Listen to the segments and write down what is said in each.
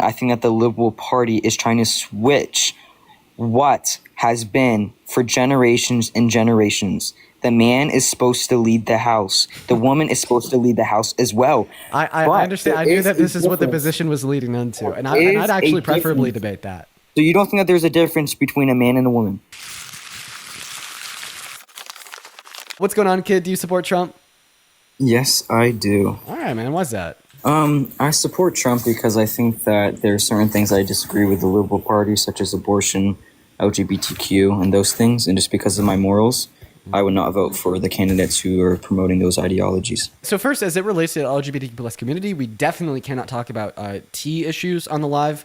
I think that the Liberal Party is trying to switch what has been for generations and generations. The man is supposed to lead the house. The woman is supposed to lead the house as well. I understand. I knew that this is what the position was leading into, and I'd actually preferably debate that. So you don't think that there's a difference between a man and a woman? What's going on, kid? Do you support Trump? Yes, I do. All right, man. What's that? I support Trump because I think that there are certain things I disagree with the Liberal Party, such as abortion, LGBTQ, and those things. And just because of my morals, I would not vote for the candidates who are promoting those ideologies. So first, as it relates to the LGBTQ plus community, we definitely cannot talk about T issues on the live.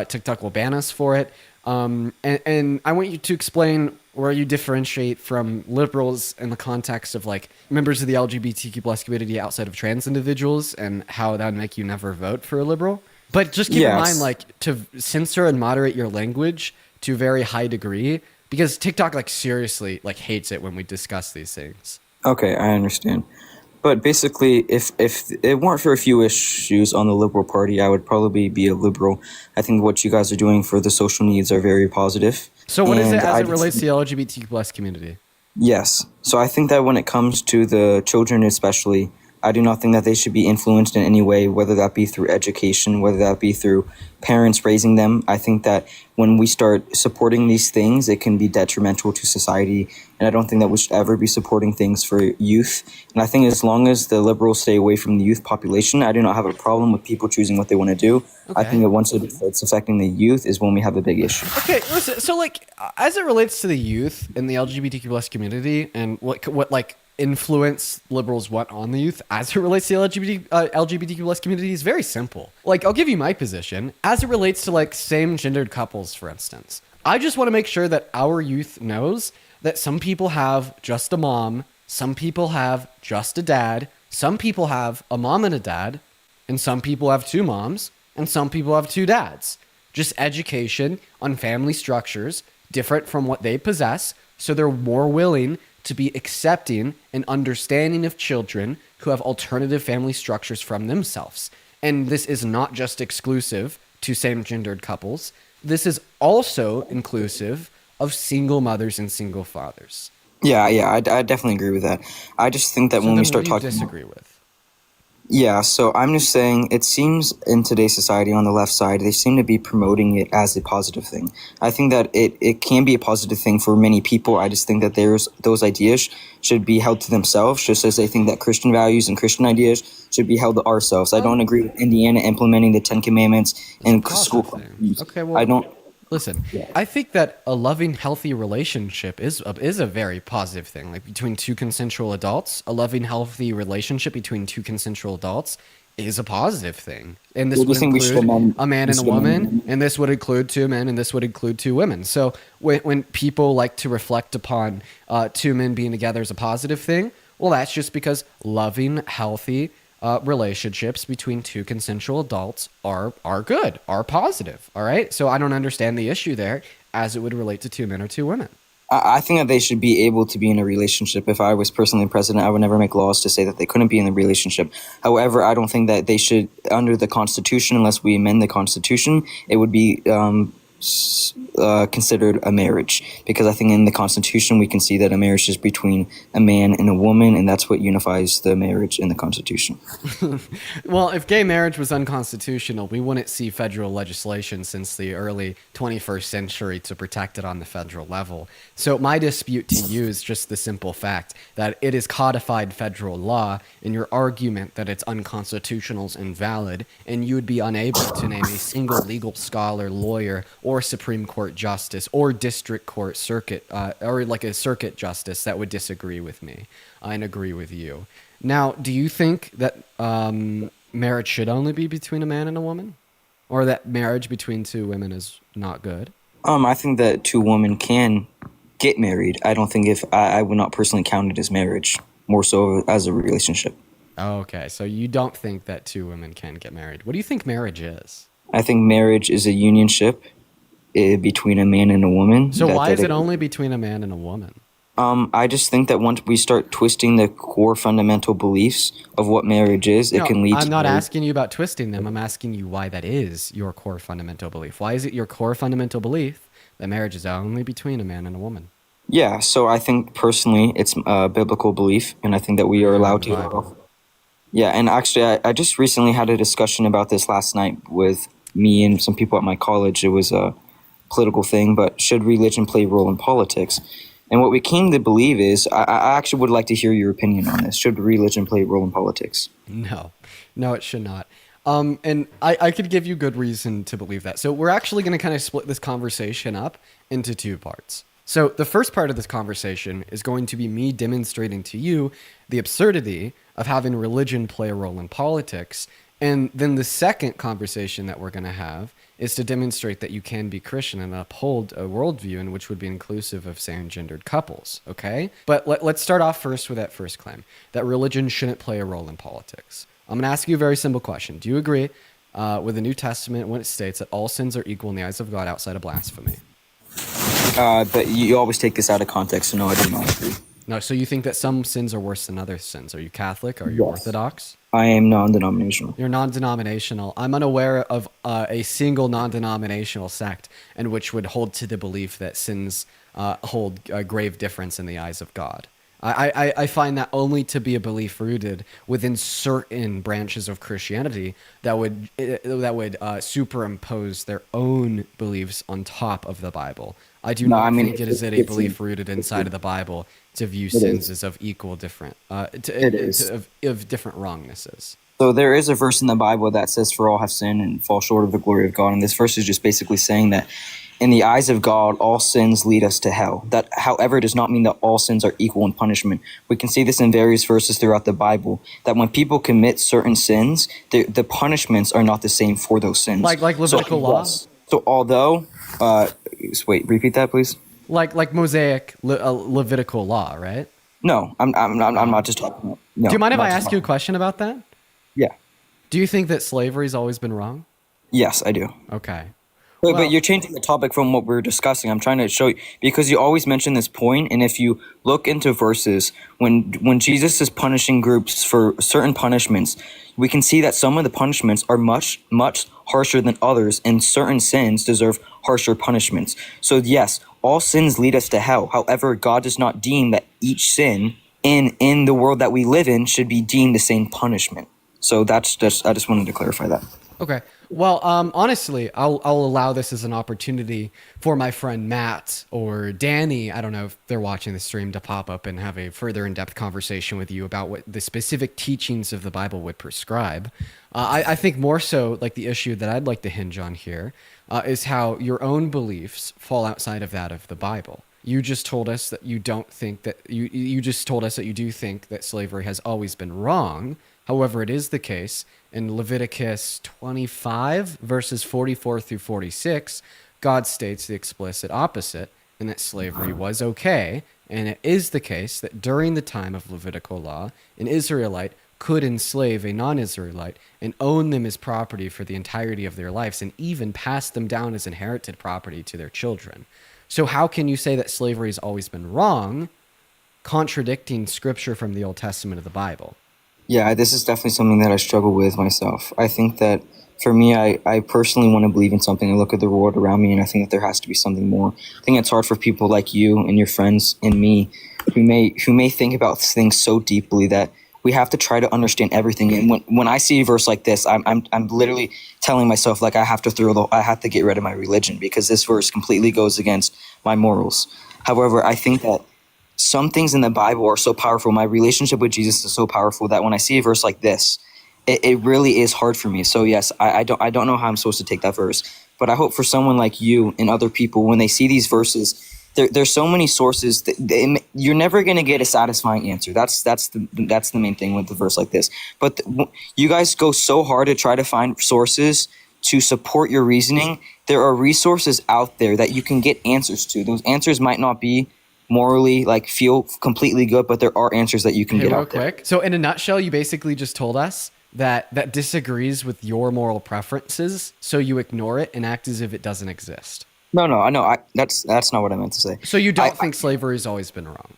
TikTok will ban us for it. And I want you to explain where you differentiate from liberals in the context of like members of the LGBTQ plus community outside of trans individuals, and how that would make you never vote for a liberal. But just keep in mind, like, to censor and moderate your language to a very high degree, because TikTok like seriously like hates it when we discuss these things. Okay, I understand. But basically, if it weren't for a few issues on the Liberal Party, I would probably be a liberal. I think what you guys are doing for the social needs are very positive. So what is it as it relates to the LGBTQ plus community? Yes. So I think that when it comes to the children especially, I do not think that they should be influenced in any way, whether that be through education, whether that be through parents raising them. I think that when we start supporting these things, it can be detrimental to society. And I don't think that we should ever be supporting things for youth. And I think as long as the liberals stay away from the youth population, I do not have a problem with people choosing what they want to do. Okay. I think that once it's affecting the youth is when we have a big issue. Okay, listen, so like as it relates to the youth and the LGBTQ plus community and what like influence liberals want on the youth as it relates to the LGBTQ plus community is very simple. Like, I'll give you my position as it relates to like same-gendered couples, for instance. I just want to make sure that our youth knows that some people have just a mom, some people have just a dad, some people have a mom and a dad, and some people have two moms, and some people have two dads. Just education on family structures different from what they possess, so they're more willing to be accepting and understanding of children who have alternative family structures from themselves. And this is not just exclusive to same-gendered couples. This is also inclusive of single mothers and single fathers. Yeah, I definitely agree with that. I just think that when we start talking... disagree with? Yeah, so I'm just saying it seems in today's society on the left side, they seem to be promoting it as a positive thing. I think that it can be a positive thing for many people. I just think that those ideas should be held to themselves, just as they think that Christian values and Christian ideas should be held to ourselves. I don't agree with Indiana implementing the 10 Commandments in school. Okay, well, I don't... Listen, I think that a loving, healthy relationship is a very positive thing. Like between two consensual adults, a loving, healthy relationship between two consensual adults is a positive thing. And this would include a man and a woman, and this would include two men, and this would include two women. So when people like to reflect upon two men being together as a positive thing, well, that's just because loving, healthy relationships between two consensual adults are good, are positive. All right. So I don't understand the issue there as it would relate to two men or two women. I think that they should be able to be in a relationship. If I was personally president, I would never make laws to say that they couldn't be in a relationship. However, I don't think that they should, under the Constitution, unless we amend the Constitution, it would be considered a marriage, because I think in the Constitution we can see that a marriage is between a man and a woman, and that's what unifies the marriage in the Constitution. Well, if gay marriage was unconstitutional, we wouldn't see federal legislation since the early 21st century to protect it on the federal level. So my dispute to you is just the simple fact that it is codified federal law, and your argument that it's unconstitutional is invalid, and you would be unable to name a single legal scholar, lawyer, or Supreme Court justice or district court circuit or like a circuit justice that would disagree with me and agree with you. Now, do you think that marriage should only be between a man and a woman, or that marriage between two women is not good? I think that two women can get married. I don't think I would not personally count it as marriage, more so as a relationship. Okay, so you don't think that two women can get married. What do you think marriage is? I think marriage is a unionship between a man and a woman. So why is it only between a man and a woman? I just think that once we start twisting the core fundamental beliefs of what marriage is, it No, can lead I'm to not marriage. asking you about twisting them. I'm asking you why that is your core fundamental belief. Why is it your core fundamental belief that marriage is only between a man and a woman? Yeah, so I think personally it's a biblical belief, and I think that we are Rooted in allowed the to. Bible. Yeah, and actually, I just recently had a discussion about this last night with me and some people at my college. It was a political thing, but should religion play a role in politics? And what we came to believe is, I actually would like to hear your opinion on this. Should religion play a role in politics? No, no, it should not. And I could give you good reason to believe that. So we're actually going to kind of split this conversation up into two parts. So the first part of this conversation is going to be me demonstrating to you the absurdity of having religion play a role in politics. And then the second conversation that we're going to have is to demonstrate that you can be Christian and uphold a worldview in which would be inclusive of same-gendered couples, okay? But let's start off first with that first claim, that religion shouldn't play a role in politics. I'm going to ask you a very simple question. Do you agree with the New Testament when it states that all sins are equal in the eyes of God outside of blasphemy? But you always take this out of context, so no, I do not agree. No, so you think that some sins are worse than other sins. Are you Catholic? Are you Yes. Orthodox? I am non-denominational. You're non-denominational. I'm unaware of a single non-denominational sect in which would hold to the belief that sins hold a grave difference in the eyes of God. I find that only to be a belief rooted within certain branches of Christianity that would superimpose their own beliefs on top of the Bible. I do No, not I mean, think it is a belief rooted inside of the Bible to view it sins is. as of equal different It is. of different wrongnesses. So there is a verse in the Bible that says, "For all have sinned and fall short of the glory of God." And this verse is just basically saying that in the eyes of God, all sins lead us to hell. That, however, does not mean that all sins are equal in punishment. We can see this in various verses throughout the Bible, that when people commit certain sins, the punishments are not the same for those sins. Like Levitical law? Yes. So although, wait, repeat that, please. Like Mosaic Levitical law, right? No, I'm not just talking about. No, Do you mind if I'm I not just ask you a talking- question about that? Yeah. Do you think that slavery's always been wrong? Yes, I do. Okay. But Well, you're changing the topic from what we are discussing. I'm trying to show you because you always mention this point, and if you look into verses when Jesus is punishing groups for certain punishments, we can see that some of the punishments are much harsher than others, and certain sins deserve harsher punishments. So yes, all sins lead us to hell. However, God does not deem that each sin in the world that we live in should be deemed the same punishment. So that's just I just wanted to clarify that. okay. Well, honestly, I'll allow this as an opportunity for my friend Matt or Danny. I don't know if they're watching the stream to pop up and have a further in-depth conversation with you about what the specific teachings of the Bible would prescribe. I think more so like the issue that I'd like to hinge on here is how your own beliefs fall outside of that of the Bible. You just told us that you don't think that you just told us that you do think that slavery has always been wrong. However, it is the case in Leviticus 25 verses 44 through 46, God states the explicit opposite, and that slavery was okay. And it is the case that during the time of Levitical law, an Israelite could enslave a non-Israelite and own them as property for the entirety of their lives and even pass them down as inherited property to their children. So how can you say that slavery has always been wrong, contradicting scripture from the Old Testament of the Bible? Yeah, this is definitely something that I struggle with myself. I think that for me, I personally want to believe in something and look at the world around me, and I think that there has to be something more. I think it's hard for people like you and your friends and me who may think about things so deeply that we have to try to understand everything. And when I see a verse like this, I'm literally telling myself like I have to get rid of my religion because this verse completely goes against my morals. However, I think that some things in the Bible are so powerful. My relationship with Jesus is so powerful that when I see a verse like this, it really is hard for me. So yes, I don't know how I'm supposed to take that verse, but I hope for someone like you and other people when they see these verses, there's so many sources that you're never going to get a satisfying answer. That's the main thing with the verse like this. But you guys go so hard to try to find sources to support your reasoning. There are resources out there that you can get answers to. Those answers might not be morally feel completely good, but there are answers that you can get Real out there. quick. So in a nutshell, you basically just told us that disagrees with your moral preferences, so you ignore it and act as if it doesn't exist. No, I know. That's not what I meant to say. So you don't think slavery has always been wrong?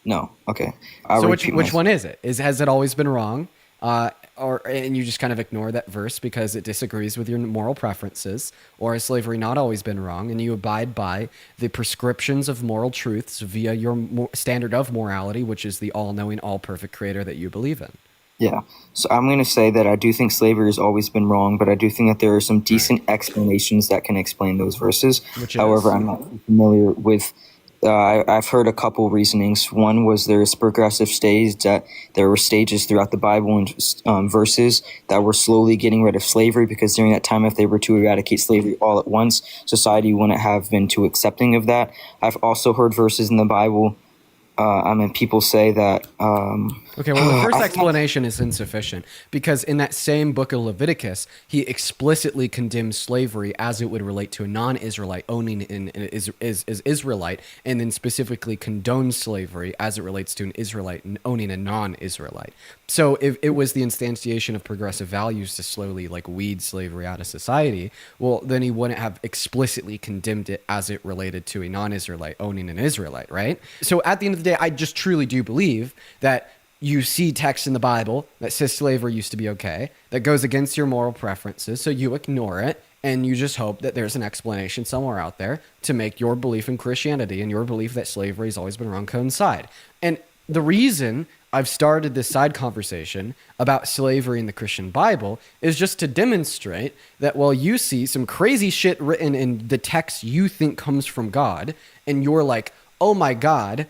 No. Okay. I'll So repeat which myself. one is it? Has it always been wrong? Or and you just kind of ignore that verse because it disagrees with your moral preferences, or has slavery not always been wrong, and you abide by the prescriptions of moral truths via your standard of morality, which is the all-knowing, all-perfect Creator that you believe in? Yeah. So I'm going to say that I do think slavery has always been wrong, but I do think that there are some Right. decent explanations that can explain those verses. Which However, is I'm not familiar with. I've heard a couple reasonings. One was there's progressive stages that there were stages throughout the Bible and verses that were slowly getting rid of slavery because during that time, if they were to eradicate slavery all at once, society wouldn't have been too accepting of that. I've also heard verses in the Bible. I mean, people say that. Okay, well, the first I think explanation is insufficient because in that same book of Leviticus, he explicitly condemns slavery as it would relate to a non-Israelite owning an is Israelite, and then specifically condones slavery as it relates to an Israelite owning a non-Israelite. So if it was the instantiation of progressive values to slowly like weed slavery out of society, well, then he wouldn't have explicitly condemned it as it related to a non-Israelite owning an Israelite, right? So at the end of the day, I just truly do believe that you see text in the Bible that says slavery used to be okay, that goes against your moral preferences, so you ignore it, and you just hope that there's an explanation somewhere out there to make your belief in Christianity and your belief that slavery has always been wrong coincide. And the reason I've started this side conversation about slavery in the Christian Bible is just to demonstrate that while you see some crazy shit written in the text you think comes from God, and you're like, oh my God,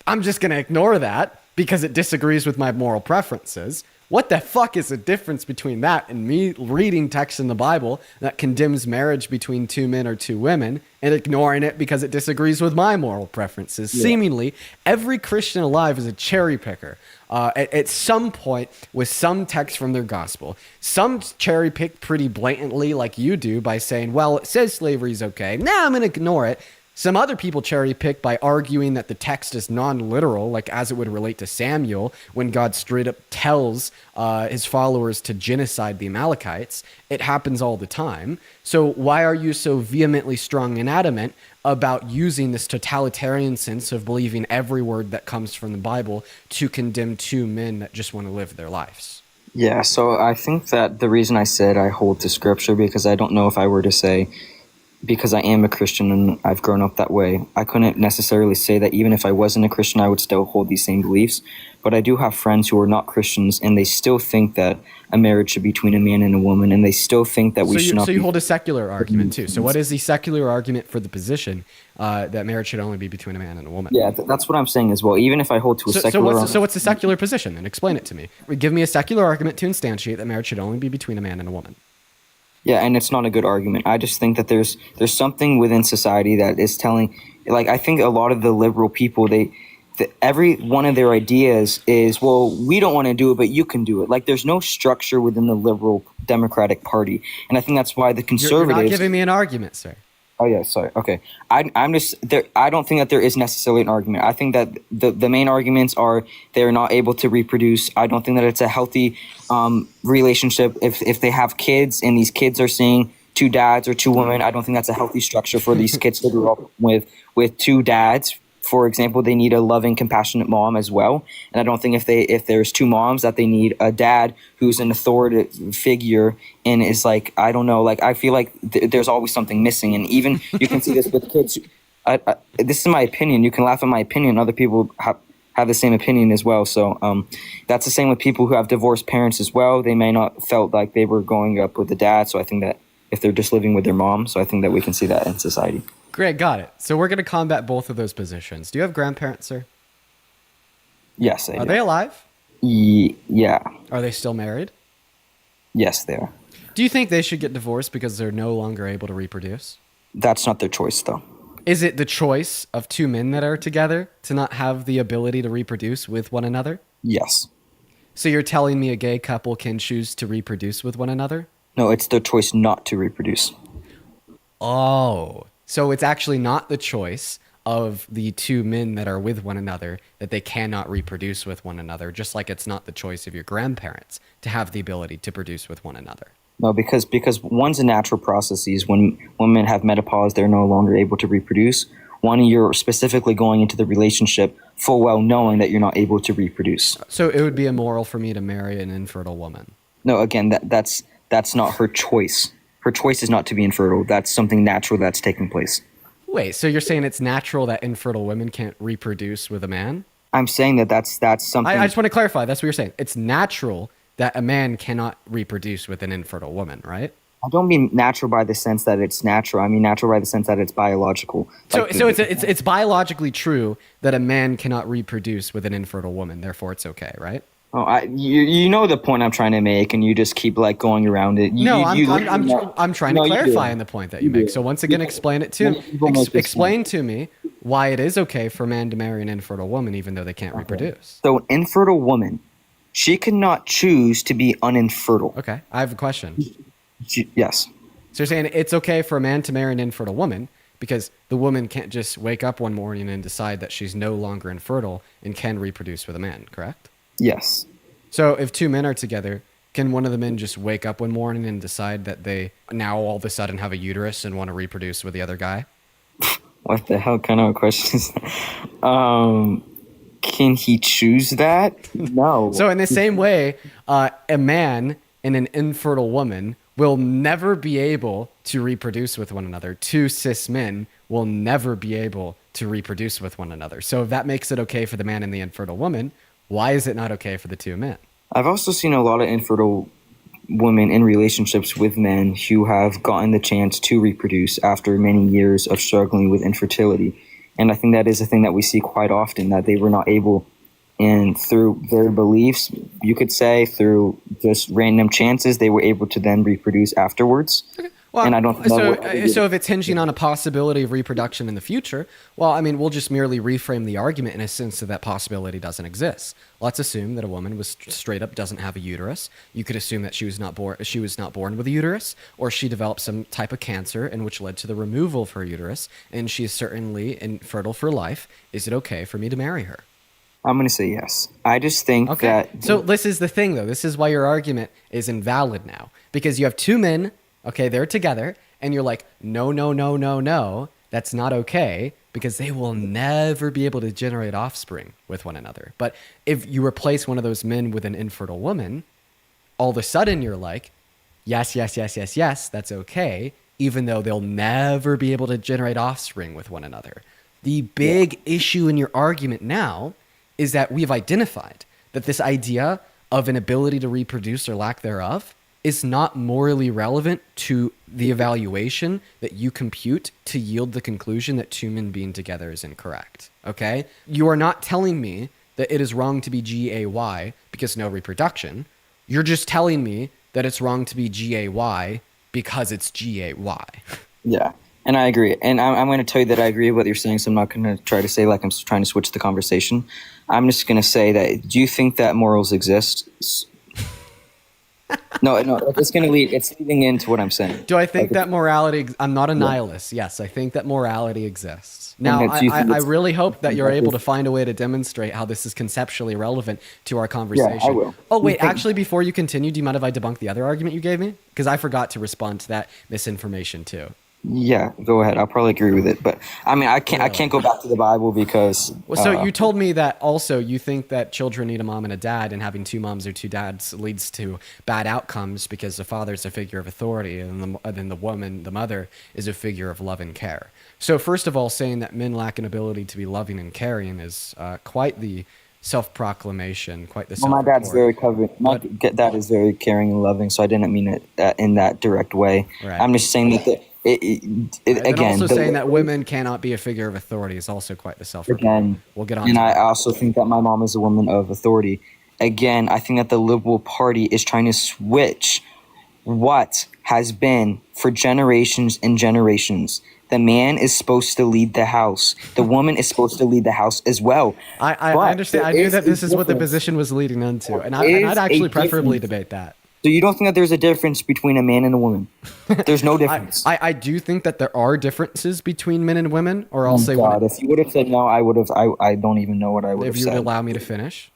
I'm just going to ignore that because it disagrees with my moral preferences. What the fuck is the difference between that and me reading text in the Bible that condemns marriage between two men or two women and ignoring it because it disagrees with my moral preferences? yeah. Seemingly, every Christian alive is a cherry picker. At some point, with some text from their gospel, some cherry pick pretty blatantly, like you do, by saying, well, it says slavery is okay. Nah, I'm going to ignore it. Some other people cherry pick by arguing that the text is non-literal, like as it would relate to Samuel, when God straight up tells his followers to genocide the Amalekites. It happens all the time. So why are you so vehemently strong and adamant about using this totalitarian sense of believing every word that comes from the Bible to condemn two men that just want to live their lives? Yeah, so I think that the reason I said I hold to scripture because I don't know if I were to say because I am a Christian and I've grown up that way, I couldn't necessarily say that even if I wasn't a Christian, I would still hold these same beliefs. But I do have friends who are not Christians and they still think that a marriage should be between a man and a woman, and they still think that we should not So you be. hold a secular argument too. So what is the secular argument for the position that marriage should only be between a man and a woman? Yeah, that's what I'm saying as well. Even if I hold to a secular. So what's the secular position? And explain it to me. Give me a secular argument to instantiate that marriage should only be between a man and a woman. Yeah, and it's not a good argument. I just think that there's something within society that is telling, like I think a lot of the liberal people, every one of their ideas is, well, we don't want to do it, but you can do it. Like there's no structure within the liberal Democratic Party, and I think that's why the You're not conservatives. giving me an argument, sir. Oh yeah, sorry. Okay, I'm just there. I don't think that there is necessarily an argument. I think that the main arguments are they're not able to reproduce. I don't think that it's a healthy relationship if they have kids and these kids are seeing two dads or two women. I don't think that's a healthy structure for these kids to grow up with two dads. For example, they need a loving, compassionate mom as well. And I don't think if there's two moms that they need a dad who's an authoritative figure and is like, I don't know, like I feel like there's always something missing. And even you can see this with kids. This is my opinion. You can laugh at my opinion. Other people have the same opinion as well. So that's the same with people who have divorced parents as well. They may not felt like they were growing up with the dad. So I think that if they're just living with their mom, so I think that we can see that in society. Great, got it. So we're going to combat both of those positions. Do you have grandparents, sir? Yes, Are they alive? Yeah. Are they still married? Yes, they are. Do you think they should get divorced because they're no longer able to reproduce? That's not their choice, though. Is it the choice of two men that are together to not have the ability to reproduce with one another? Yes. So you're telling me a gay couple can choose to reproduce with one another? No, it's their choice not to reproduce. Oh, so it's actually not the choice of the two men that are with one another that they cannot reproduce with one another, just like it's not the choice of your grandparents to have the ability to produce with one another. No, because one's a natural processes. When women have menopause, they're no longer able to reproduce. One, you're specifically going into the relationship full well knowing that you're not able to reproduce. So it would be immoral for me to marry an infertile woman. No, again, that's not her choice. Her choice is not to be infertile. That's something natural that's taking place. Wait, so you're saying it's natural that infertile women can't reproduce with a man? I'm saying that that's something. I just want to clarify. That's what you're saying. It's natural that a man cannot reproduce with an infertile woman, right? I don't mean natural by the sense that it's natural. I mean natural by the sense that it's biological. So, Like so it's biologically true that a man cannot reproduce with an infertile woman. Therefore, it's okay, right? you know the point I'm trying to make, and you just keep like going around it. I'm trying to clarify on the point that you make. So once again, explain to me why it is okay for a man to marry an infertile woman even though they can't reproduce. So an infertile woman, she cannot choose to be uninfertile. Okay, I have a question. Yes. So you're saying it's okay for a man to marry an infertile woman because the woman can't just wake up one morning and decide that she's no longer infertile and can reproduce with a man, correct? Yes. So if two men are together, can one of the men just wake up one morning and decide that they now all of a sudden have a uterus and want to reproduce with the other guy? What the hell kind of a question is that? Can he choose that? No. So in the same way, a man and an infertile woman will never be able to reproduce with one another. Two cis men will never be able to reproduce with one another. So if that makes it okay for the man and the infertile woman, why is it not okay for the two men? I've also seen a lot of infertile women in relationships with men who have gotten the chance to reproduce after many years of struggling with infertility. And I think that is a thing that we see quite often, that they were not able, and through their beliefs, you could say, through just random chances, they were able to then reproduce afterwards. Okay. Well, and I don't so if it's hinging on a possibility of reproduction in the future, well, I mean, we'll just merely reframe the argument in a sense that possibility doesn't exist. Let's assume that a woman was straight up doesn't have a uterus. You could assume that she was not born with a uterus, or she developed some type of cancer in which led to the removal of her uterus, and she is certainly infertile for life. Is it okay for me to marry her? I'm going to say yes. I just think that... So this is the thing, though. This is why your argument is invalid now. Because you have two men, okay, they're together, and you're like, no, that's not okay, because they will never be able to generate offspring with one another. But if you replace one of those men with an infertile woman, all of a sudden you're like, yes, that's okay, even though they'll never be able to generate offspring with one another. The big issue in your argument now is that we've identified that this idea of an ability to reproduce or lack thereof is not morally relevant to the evaluation that you compute to yield the conclusion that two men being together is incorrect. Okay? You are not telling me that it is wrong to be GAY because no reproduction. You're just telling me that it's wrong to be GAY because it's GAY. Yeah. And I agree. And I'm going to tell you that I agree with what you're saying, so I'm not going to try to say like I'm trying to switch the conversation. I'm just going to say that, do you think that morals exist? No, it's leading into what I'm saying. Do I think that morality, I'm not a nihilist. Yes, I think that morality exists. Now, I really hope that you're able to find a way to demonstrate how this is conceptually relevant to our conversation. Yeah, I will. Oh, wait, actually, before you continue, do you mind if I debunk the other argument you gave me? Because I forgot to respond to that misinformation too. Yeah, go ahead. I'll probably agree with it, but I mean, I can't go back to the Bible because. Well, so you told me that also you think that children need a mom and a dad, and having two moms or two dads leads to bad outcomes because the father's a figure of authority, and then the woman, the mother, is a figure of love and care. So first of all, saying that men lack an ability to be loving and caring is quite the self-proclamation, quite the. Well, my dad's very covered. My dad is very caring and loving, so I didn't mean it in that direct way. Right. I'm just saying that. Again, also saying that women cannot be a figure of authority is also quite the Again, we'll get on. And I also think that my mom is a woman of authority. Again, I think that the Liberal Party is trying to switch what has been for generations and generations. The man is supposed to lead the house. The woman is supposed to lead the house as well. I understand. I knew that this is what the position was leading into, and I'd actually preferably debate that. So you don't think that there's a difference between a man and a woman? There's no difference. I do think that there are differences between men and women, or I'll say God, if you would have said no, I would have. I don't even know what I would have said. If you would allow me to finish.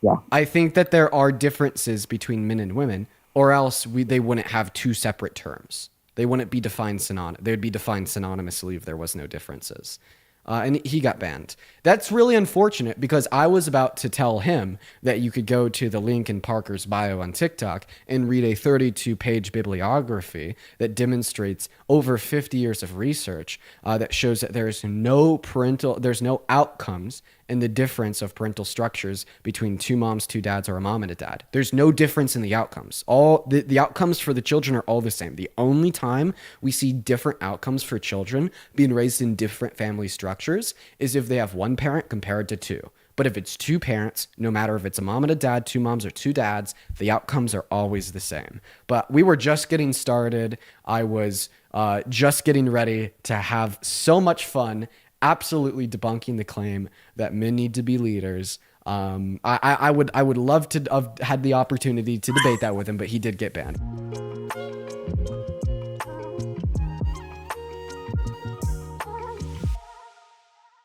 Yeah. I think that there are differences between men and women, or else they wouldn't have two separate terms. They wouldn't be defined They would be defined synonymously if there was no differences. and he got banned. That's really unfortunate because I was about to tell him that you could go to the link in Parker's bio on TikTok and read a 32-page bibliography that demonstrates over 50 years of research that shows that there's no outcomes in the difference of parental structures between two moms, two dads, or a mom and a dad. There's no difference in the outcomes. All the outcomes for the children are all the same. The only time we see different outcomes for children being raised in different family structures is if they have one parent compared to two. But if it's two parents, no matter if it's a mom and a dad, two moms or two dads, the outcomes are always the same. But we were just getting started. I was just getting ready to have so much fun, absolutely debunking the claim that men need to be leaders. I would love to have had the opportunity to debate that with him, but he did get banned.